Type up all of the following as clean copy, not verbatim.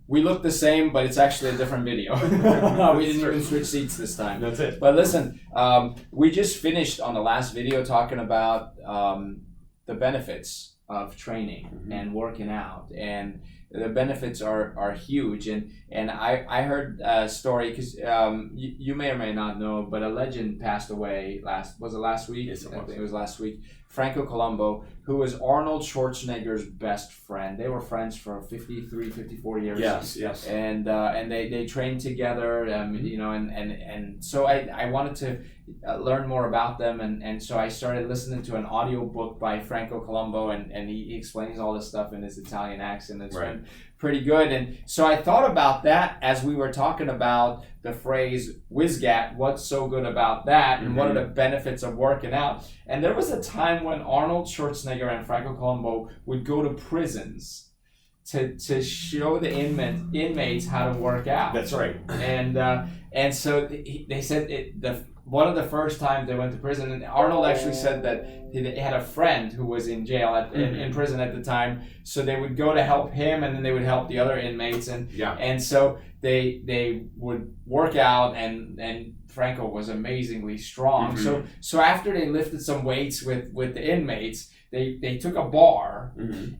we look the same, but it's actually a different video. We didn't even switch seats this time. That's it. But listen, we just finished on the last video talking about the benefits of training and working out, and the benefits are huge. And I heard a story, because you may or may not know, but a legend passed away last week? Yes, it was. I think it was last week. Franco Columbu, who was Arnold Schwarzenegger's best friend. They were friends for 53, 54 years. Yes. And they trained together, you know, and so I wanted to learn more about them, and so I started listening to an audio book by Franco Columbu, and he explains all this stuff in his Italian accent. It's been pretty good. And so I thought about that as we were talking about the phrase "whizgat," what's so good about that, and what are the benefits of working out. And there was a time when Arnold Schwarzenegger and Franco Columbu would go to prisons to show the inmates how to work out. That's right. And so they said one of the first times they went to prison, and Arnold actually said that he had a friend who was in jail in prison at the time, so they would go to help him, and then they would help the other inmates, and so they would work out, and Franco was amazingly strong. So after they lifted some weights with the inmates, they took a bar,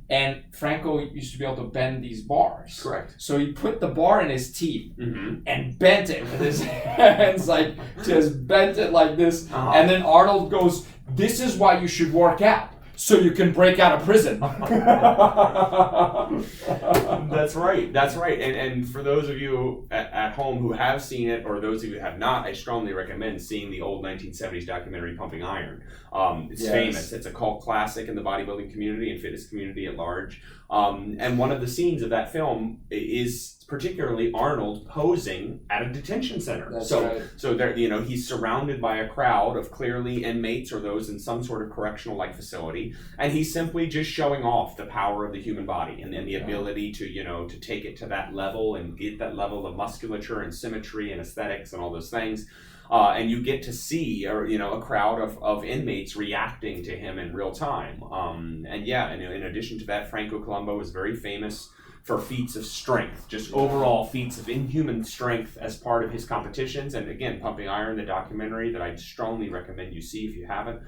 and Franco used to be able to bend these bars. Correct. So he put the bar in his teeth and bent it with his hands, like just bent it like this. And then Arnold goes, "This is why you should work out, so you can break out of prison." That's right. And for those of you at home who have seen it, or those of you who have not, I strongly recommend seeing the old 1970s documentary Pumping Iron. It's famous. It's a cult classic in the bodybuilding community and fitness community at large. And one of the scenes of that film is particularly Arnold posing at a detention center. So there, you know, he's surrounded by a crowd of clearly inmates or those in some sort of correctional-like facility, and he's simply just showing off the power of the human body and the ability to, you know, to take it to that level and get that level of musculature and symmetry and aesthetics and all those things. And you get to see, a crowd of inmates reacting to him in real time. And in addition to that, Franco Columbu was very famous for feats of strength, just overall feats of inhuman strength as part of his competitions. And again, Pumping Iron, the documentary that I'd strongly recommend you see if you haven't,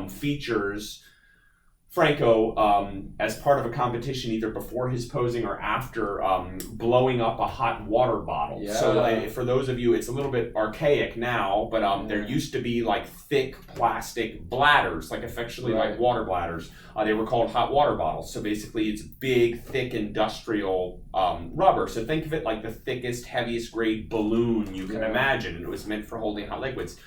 features Franco, as part of a competition, either before his posing or after, blowing up a hot water bottle. Yeah. So for those of you, it's a little bit archaic now, but there used to be like thick plastic bladders, like affectionately like water bladders. They were called hot water bottles. So basically it's big, thick industrial rubber. So think of it like the thickest, heaviest grade balloon you can imagine. And it was meant for holding hot liquids.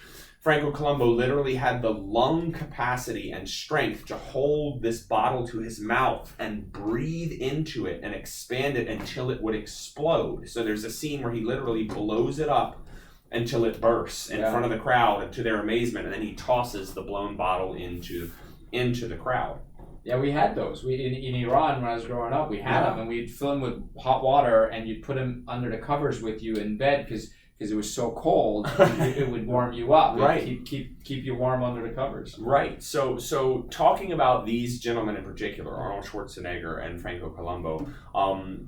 Franco Columbu literally had the lung capacity and strength to hold this bottle to his mouth and breathe into it and expand it until it would explode. So there's a scene where he literally blows it up until it bursts in front of the crowd, and to their amazement, and then he tosses the blown bottle into the crowd. Yeah, we had those. In Iran, when I was growing up, we had them, and we'd fill them with hot water, and you'd put them under the covers with you in bed, because it was so cold, it would warm you up. Right. Keep you warm under the covers. Right. So talking about these gentlemen in particular, Arnold Schwarzenegger and Franco Columbu,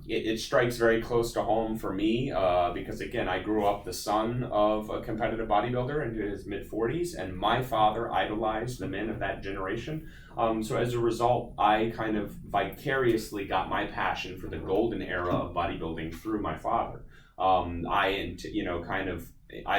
it strikes very close to home for me because, again, I grew up the son of a competitive bodybuilder into his mid-40s, and my father idolized the men of that generation. So as a result, I kind of vicariously got my passion for the golden era of bodybuilding through my father. I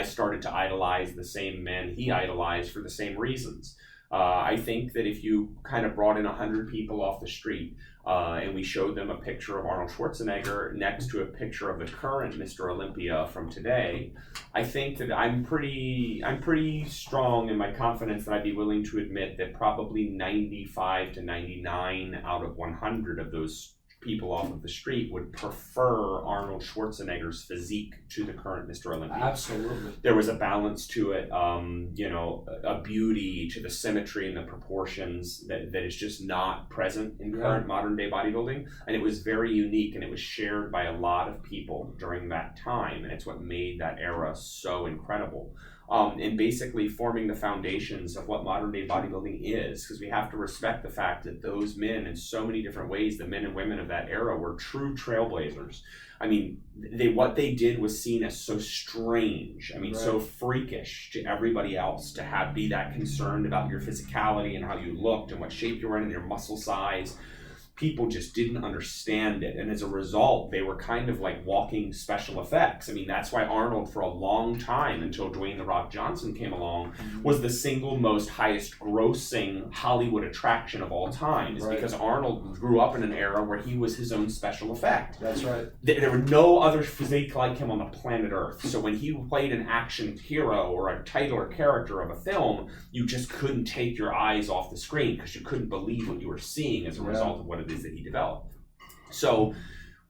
started to idolize the same men he idolized for the same reasons. I think that if you kind of brought in 100 people off the street and we showed them a picture of Arnold Schwarzenegger next to a picture of the current Mr. Olympia from today, I think that I'm pretty strong in my confidence that I'd be willing to admit that probably 95 to 99 out of 100 of those people off of the street would prefer Arnold Schwarzenegger's physique to the current Mr. Olympia. Absolutely. There was a balance to it, a beauty to the symmetry and the proportions that is just not present in current modern day bodybuilding. And it was very unique, and it was shared by a lot of people during that time. And it's what made that era so incredible. in basically forming the foundations of what modern day bodybuilding is, because we have to respect the fact that those men, in so many different ways, the men and women of that era, were true trailblazers. I mean, what they did was seen as so strange. I mean, so freakish to everybody else to be that concerned about your physicality and how you looked and what shape you were in and your muscle size. People just didn't understand it, and as a result, they were kind of like walking special effects. I mean, that's why Arnold, for a long time, until Dwayne "The Rock" Johnson came along, was the single most highest grossing Hollywood attraction of all time. Is because Arnold grew up in an era where he was his own special effect. That's right. There were no other physique like him on the planet Earth. So when he played an action hero or a title or character of a film, you just couldn't take your eyes off the screen because you couldn't believe what you were seeing as a result of what it is that he developed. So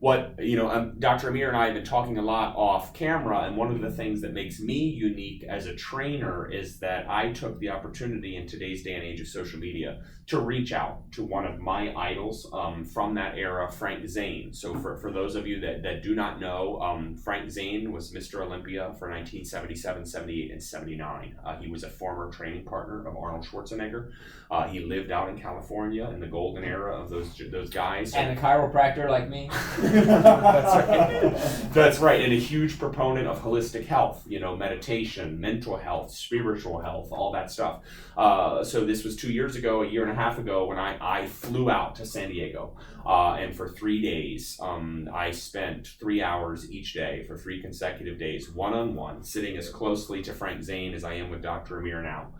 Dr. Amir and I have been talking a lot off camera, and one of the things that makes me unique as a trainer is that I took the opportunity in today's day and age of social media to reach out to one of my idols from that era, Frank Zane. So for those of you that do not know, Frank Zane was Mr. Olympia for 1977, 78, and 79. He was a former training partner of Arnold Schwarzenegger. He lived out in California in the golden era of those guys. And a chiropractor like me. That's right. That's right. And a huge proponent of holistic health, meditation, mental health, spiritual health, all that stuff. So this was 2 years ago, a year and a half ago, when I flew out to San Diego. And for 3 days, I spent 3 hours each day for 3 consecutive days, one-on-one, sitting as closely to Frank Zane as I am with Dr. Amir now,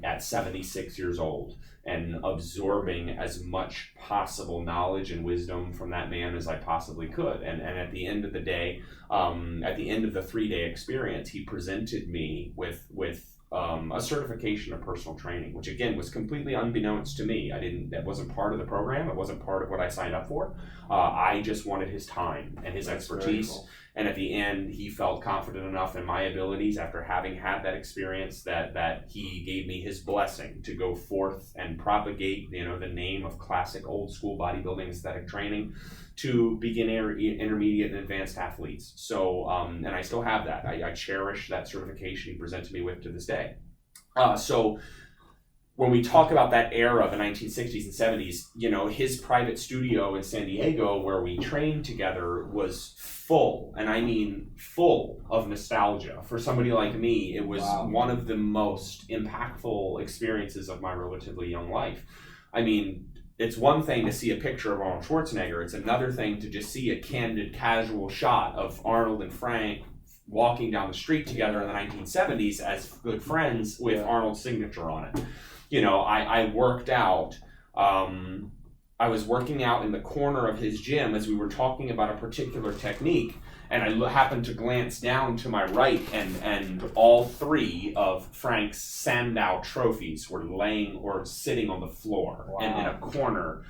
at 76 years old, and absorbing as much possible knowledge and wisdom from that man as I possibly could. And at the end of the day, at the end of the 3-day experience, he presented me with a certification of personal training, which again was completely unbeknownst to me. That wasn't part of the program. It wasn't part of what I signed up for. I just wanted his time and his expertise. Cool. And at the end, he felt confident enough in my abilities after having had that experience that he gave me his blessing to go forth and propagate, the name of classic old school bodybuilding aesthetic training to beginner, intermediate, and advanced athletes. So, and I still have that. I cherish that certification he presented me with to this day. So when we talk about that era of the 1960s and 70s, his private studio in San Diego where we trained together was full, and I mean full, of nostalgia. For somebody like me, it was one of the most impactful experiences of my relatively young life. I mean, it's one thing to see a picture of Arnold Schwarzenegger. It's another thing to just see a candid, casual shot of Arnold and Frank walking down the street together in the 1970s as good friends with Arnold's signature on it. I worked out. I was working out in the corner of his gym as we were talking about a particular technique, and I happened to glance down to my right, and all 3 of Frank's Sandow trophies were laying or sitting on the floor and in a corner.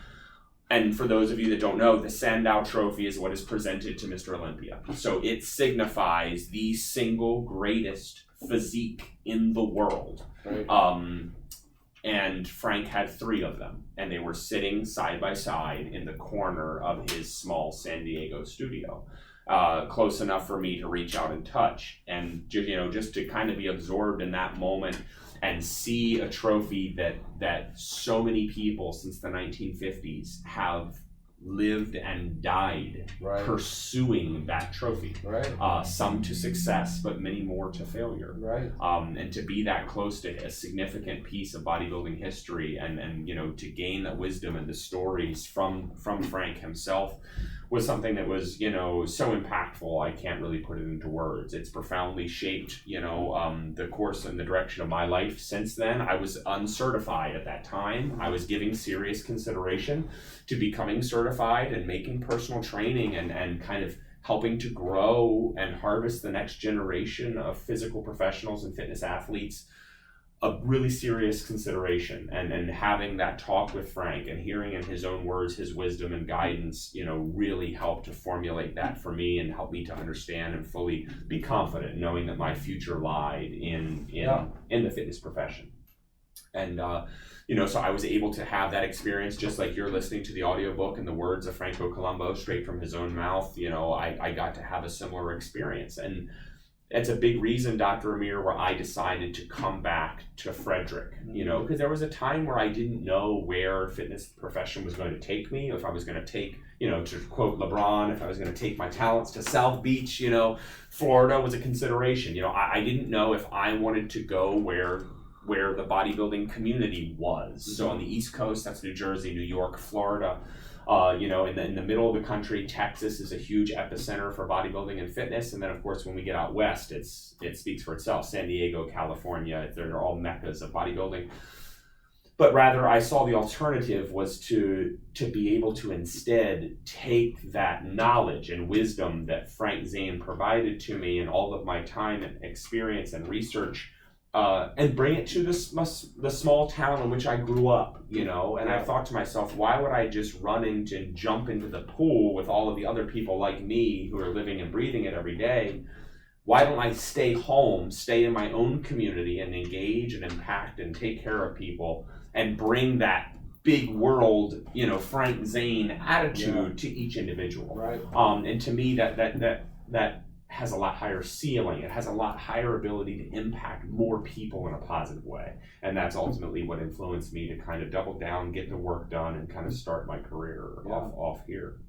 And for those of you that don't know, the Sandow Trophy is what is presented to Mr. Olympia. So it signifies the single greatest physique in the world. Right. And Frank had 3 of them, and they were sitting side by side in the corner of his small San Diego studio, close enough for me to reach out and touch, and just to kind of be absorbed in that moment and see a trophy that so many people since the 1950s have lived and died pursuing that trophy. Some to success, but many more to failure. And to be that close to a significant piece of bodybuilding history and to gain that wisdom and the stories from Frank himself was something that was, so impactful, I can't really put it into words. It's profoundly shaped, the course and the direction of my life since then. I was uncertified at that time. I was giving serious consideration to becoming certified and making personal training and kind of helping to grow and harvest the next generation of physical professionals and fitness athletes. A really serious consideration, and having that talk with Frank and hearing in his own words his wisdom and guidance, really helped to formulate that for me and help me to understand and fully be confident knowing that my future lied in the fitness profession. And so I was able to have that experience, just like you're listening to the audiobook and the words of Franco Columbo straight from his own mouth. I got to have a similar experience. And it's a big reason, Dr. Amir, where I decided to come back to Frederick, you know, because there was a time where I didn't know where fitness profession was going to take me, if I was going to take, you know, to quote LeBron, if I was going to take my talents to South Beach, you know, Florida was a consideration. You know, I didn't know if I wanted to go where the bodybuilding community was. So on the East Coast, that's New Jersey, New York, Florida. You know, in the middle of the country, Texas is a huge epicenter for bodybuilding and fitness. And then, of course, when we get out west, it speaks for itself. San Diego, California, they're all meccas of bodybuilding. But rather, I saw the alternative was to be able to instead take that knowledge and wisdom that Frank Zane provided to me and all of my time and experience and research, and bring it to the small town in which I grew up, you know. And I thought to myself, why would I just run into and jump into the pool with all of the other people like me who are living and breathing it every day? Why don't I stay home, stay in my own community and engage and impact and take care of people and bring that big world, you know, Frank Zane attitude to each individual. Right. And to me, that has a lot higher ceiling. It has a lot higher ability to impact more people in a positive way. And that's ultimately what influenced me to kind of double down, get the work done, and kind of start my career off here.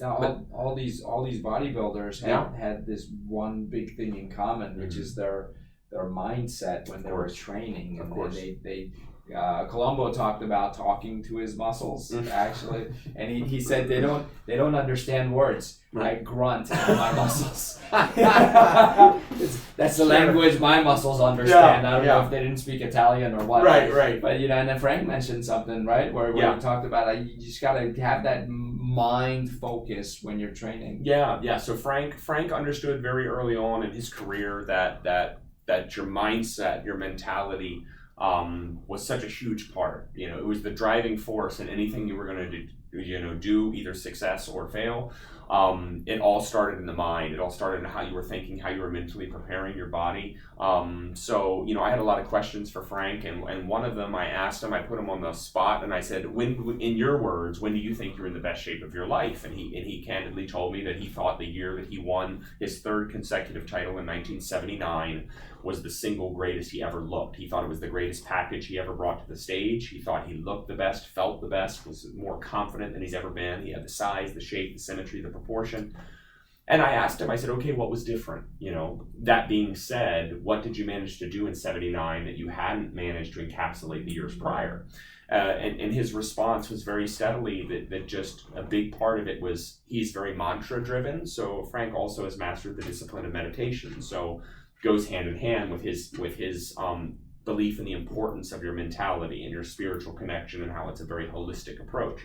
Now, all these bodybuilders had this one big thing in common, which is their mindset when they were training. Of course. They Colombo talked about talking to his muscles, actually, and he said they don't understand words. Right. I grunt at my muscles. That's the language my muscles understand. I don't know if they didn't speak Italian or what. Right. But you know, and then Frank mentioned something, right, where we talked about you just gotta have that mind focus when you're training. Yeah. So Frank understood very early on in his career that your mindset, your mentality, was such a huge part. You know, it was the driving force in anything you were going to do either success or fail. It all started in the mind. It all started in how you were thinking, how you were mentally preparing your body. So, you know, I had a lot of questions for Frank, and one of them I asked him, I put him on the spot, and I said, when, in your words, when do you think you're in the best shape of your life? And he candidly told me that he thought the year that he won his third consecutive title in 1979 was the single greatest he ever looked. He thought it was the greatest package he ever brought to the stage. He thought he looked the best, felt the best, was more confident than he's ever been. He had the size, the shape, the symmetry, the proportion. And I asked him, I said, okay, what was different? You know, that being said, what did you manage to do in 79 that you hadn't managed to encapsulate the years prior? And his response was very steadily that just a big part of it was he's very mantra driven. So Frank also has mastered the discipline of meditation. So goes hand in hand with his belief in the importance of your mentality and your spiritual connection and how it's a very holistic approach.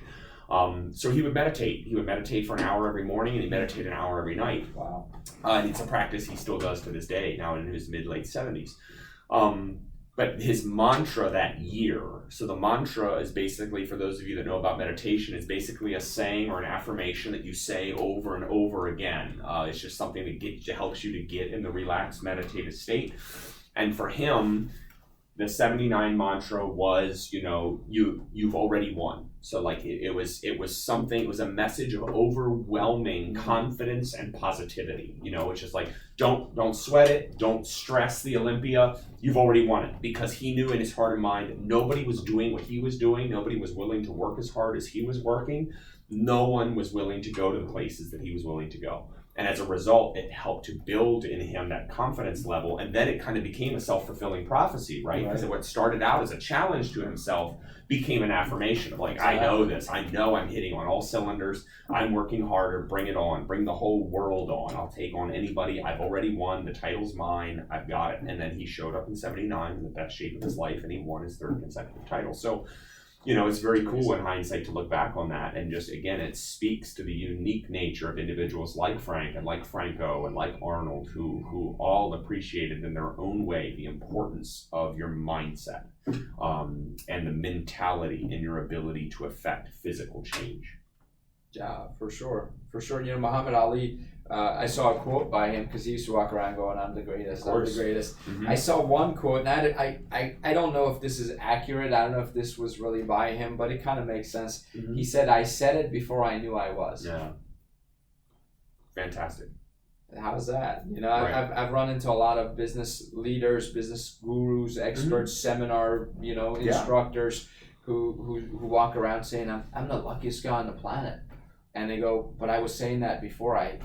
So he would meditate. He would meditate for an hour every morning, and he meditated an hour every night. Wow. And it's a practice he still does to this day, now in his mid-late 70s. But his mantra that year, so the mantra is basically, for those of you that know about meditation, is basically a saying or an affirmation that you say over and over again. It's just something that helps you to get in the relaxed meditative state. And for him, the 79 mantra was, you know, you've already won. So like it was something, it was a message of overwhelming confidence and positivity. You know, it's just like, don't sweat it, don't stress the Olympia, you've already won it. Because he knew in his heart and mind that nobody was doing what he was doing, nobody was willing to work as hard as he was working, no one was willing to go to the places that he was willing to go. And as a result, it helped to build in him that confidence level. And then it kind of became a self-fulfilling prophecy, right? Because what started out as a challenge to himself became an affirmation of like, I know this. I know I'm hitting on all cylinders. I'm working harder. Bring it on. Bring the whole world on. I'll take on anybody. I've already won. The title's mine. I've got it. And then he showed up in 79 in the best shape of his life, and he won his third consecutive title. So, you know, it's very cool in hindsight to look back on that, and just, again, it speaks to the unique nature of individuals like Frank and like Franco and like Arnold, who all appreciated in their own way the importance of your mindset and the mentality in your ability to affect physical change. Yeah, for sure. You know, Muhammad Ali, I saw a quote by him because he used to walk around going, I'm the greatest, I'm the greatest. Mm-hmm. I saw one quote, and I don't know if this is accurate. I don't know if this was really by him, but it kind of makes sense. Mm-hmm. He said, I said it before I knew I was. Yeah. Fantastic. how's that? You know, Right. I've run into a lot of business leaders, business gurus, experts, seminar, you know, instructors who walk around saying, I'm the luckiest guy on the planet. And they go, but I was saying that before I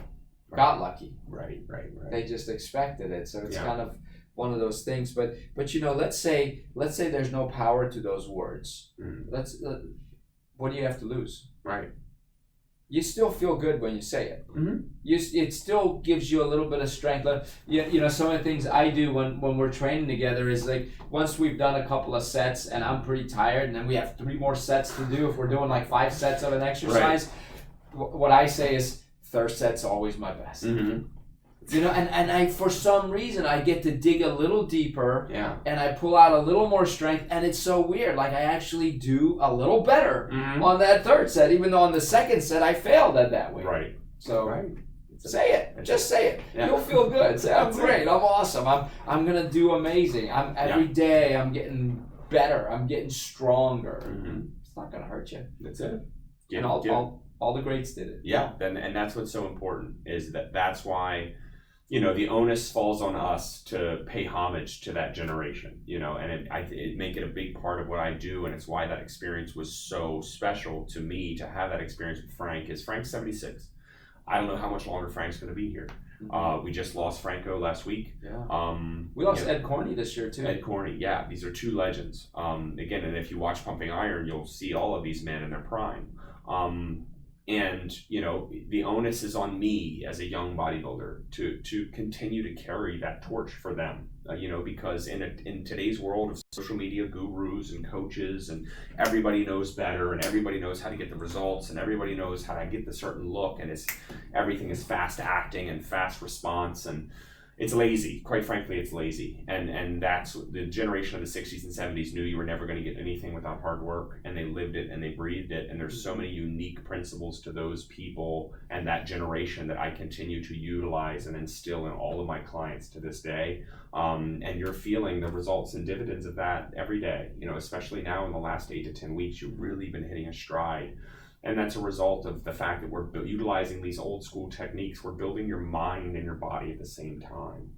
got lucky. Right. They just expected it. So it's kind of one of those things. But you know, let's say there's no power to those words. What do you have to lose? Right. You still feel good when you say it. Mm-hmm. It still gives you a little bit of strength. You know, some of the things I do when we're training together is like, once we've done a couple of sets and I'm pretty tired, and then we have 3 more sets to do if we're doing like 5 sets of an exercise, what I say is, third set's always my best. Mm-hmm. You know, and I, for some reason, I get to dig a little deeper, and I pull out a little more strength, and it's so weird. Like, I actually do a little better on that third set, even though on the second set I failed at that way. Right. So say it. Just say it. Yeah. You'll feel good. Say, I'm great. I'm awesome. I'm gonna do amazing. Every day I'm better. I'm getting stronger. Mm-hmm. It's not gonna hurt you. That's it. And all the greats did it. Yeah, and that's what's so important, is that's why, you know, the onus falls on us to pay homage to that generation, you know, and it make it a big part of what I do, and it's why that experience was so special to me, to have that experience with Frank. Is Frank's 76. I don't know how much longer Frank's going to be here. Mm-hmm. We just lost Franco last week. Yeah. We lost Ed Corney this year too. Ed Corney, yeah. These are 2 legends. Again, and if you watch Pumping Iron, you'll see all of these men in their prime. And, you know, the onus is on me as a young bodybuilder to continue to carry that torch for them, you know, because in today's world of social media gurus and coaches, and everybody knows better, and everybody knows how to get the results, and everybody knows how to get the certain look, and everything is fast acting and fast response, and it's lazy. Quite frankly, it's lazy. And that's the generation of the 60s and 70s knew you were never going to get anything without hard work, and they lived it and they breathed it. And there's so many unique principles to those people and that generation that I continue to utilize and instill in all of my clients to this day. And you're feeling the results and dividends of that every day, you know, especially now in the last 8 to 10 weeks, you've really been hitting a stride. And that's a result of the fact that we're utilizing these old school techniques. We're building your mind and your body at the same time.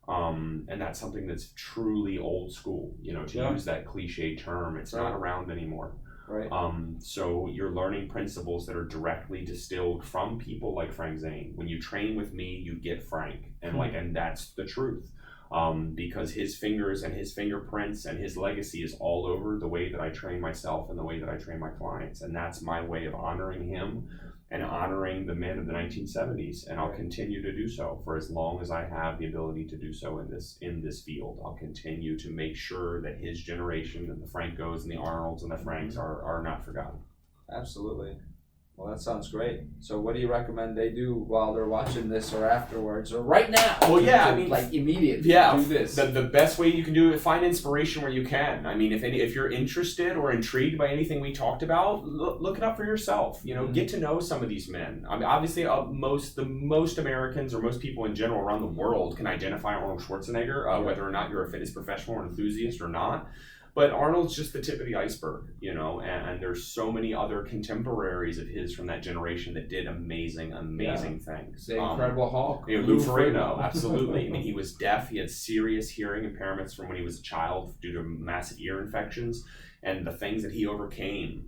And that's something that's truly old school, you know, to use that cliche term. It's not around anymore. Right. So you're learning principles that are directly distilled from people like Frank Zane. When you train with me, you get Frank. And that's the truth. Because his fingers and his fingerprints and his legacy is all over the way that I train myself and the way that I train my clients. And that's my way of honoring him and honoring the men of the 1970s. And I'll continue to do so for as long as I have the ability to do so in this field. I'll continue to make sure that his generation and the Francos and the Arnolds and the Franks are not forgotten. Absolutely. Well, that sounds great. So what do you recommend they do while they're watching this, or afterwards, or right now? Well, yeah, I mean, like immediately do this. The best way you can do it, find inspiration where you can. I mean, if you're interested or intrigued by anything we talked about, look it up for yourself. You know, get to know some of these men. I mean, obviously, most Americans or most people in general around the world can identify Arnold Schwarzenegger, whether or not you're a fitness professional or enthusiast or not. But Arnold's just the tip of the iceberg, you know, and there's so many other contemporaries of his from that generation that did amazing things. The Incredible Hulk. You know, Lou Ferrigno, absolutely. I mean, he was deaf. He had serious hearing impairments from when he was a child due to massive ear infections. And the things that he overcame,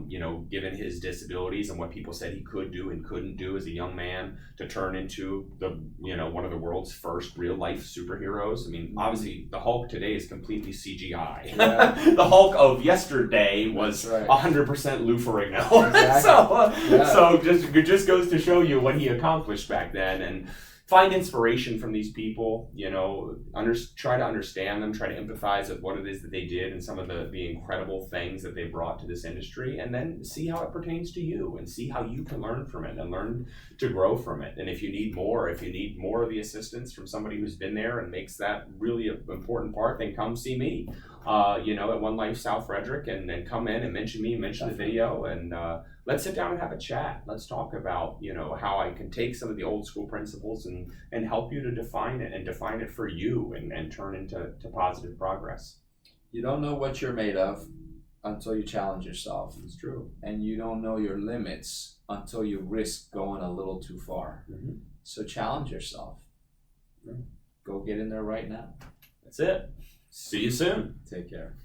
you know, given his disabilities and what people said he could do and couldn't do as a young man, to turn into one of the world's first real life superheroes. I mean, obviously the Hulk today is completely CGI. Yeah. The Hulk of yesterday was 100% Lou Ferrigno. Exactly. So it just goes to show you what he accomplished back then. And find inspiration from these people, you know, try to understand them, try to empathize with what it is that they did and some of the incredible things that they brought to this industry, and then see how it pertains to you and see how you can learn from it and learn to grow from it. And if you need more of the assistance from somebody who's been there and makes that really an important part, then come see me, you know, at One Life South Frederick, and then come in and mention me, mention the video, and let's sit down and have a chat. Let's talk about, you know, how I can take some of the old school principles and help you to define it for you and turn into positive progress. You don't know what you're made of until you challenge yourself. It's true. And you don't know your limits until you risk going a little too far. Mm-hmm. So challenge yourself. Go get in there right now. That's it. See you soon. Take care.